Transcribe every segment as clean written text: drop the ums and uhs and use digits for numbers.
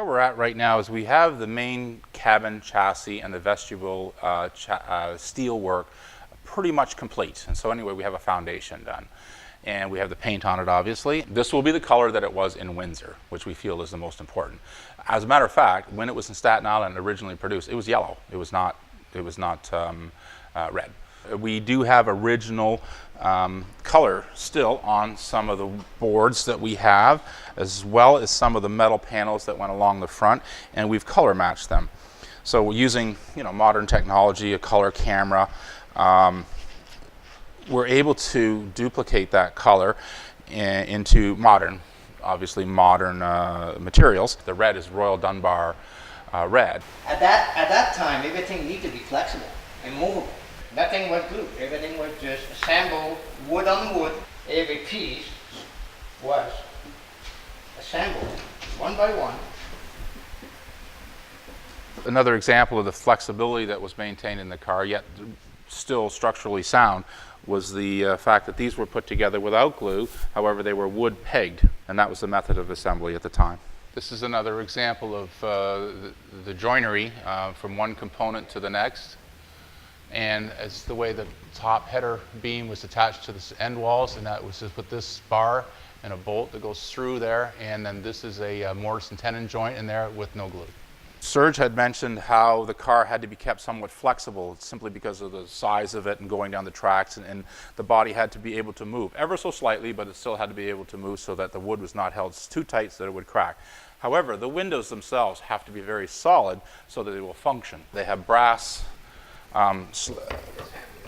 Where we're at right now is we have the main cabin chassis and the vestibule steel work pretty much complete. And so anyway, we have a foundation done. And we have the paint on it, obviously. This will be the color that it was in Windsor, which we feel is the most important. As a matter of fact, when it was in Staten Island originally produced, it was yellow. It was not red. We do have original color still on some of the boards that we have, as well as some of the metal panels that went along the front, and we've color matched them. So we're using, modern technology, a color camera. We're able to duplicate that color into obviously modern materials. The red is Royal Dunbar red. At that time, everything needed to be flexible and movable. Nothing was glued. Everything was just assembled wood on wood. Every piece was assembled one by one. Another example of the flexibility that was maintained in the car, yet still structurally sound, was the fact that these were put together without glue. However, they were wood pegged, and that was the method of assembly at the time. This is another example of the joinery from one component to the next. And as the way the top header beam was attached to the end walls, and that was just with this bar and a bolt that goes through there, and then this is a mortise and tenon joint in there with no glue. Serge had mentioned how the car had to be kept somewhat flexible simply because of the size of it and going down the tracks, and the body had to be able to move ever so slightly, but it still had to be able to move so that the wood was not held too tight so that it would crack. However, the windows themselves have to be very solid so that they will function. They have brass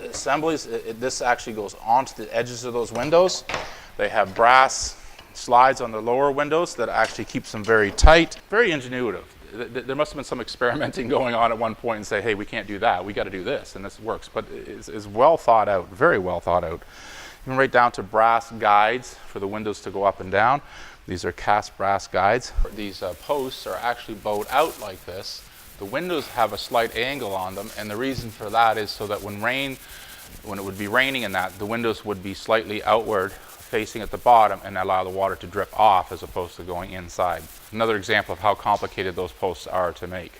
assemblies. This actually goes onto the edges of those windows. They have brass slides on the lower windows that actually keeps them very tight. Very ingenuitive. There must have been some experimenting going on at one point and say, hey, we can't do that. We got to do this, and this works. But it's well thought out, very well thought out. Even right down to brass guides for the windows to go up and down. These are cast brass guides. These posts are actually bowed out like this. The windows have a slight angle on them, and the reason for that is so that when it would be raining in that, the windows would be slightly outward facing at the bottom and allow the water to drip off as opposed to going inside. Another example of how complicated those posts are to make.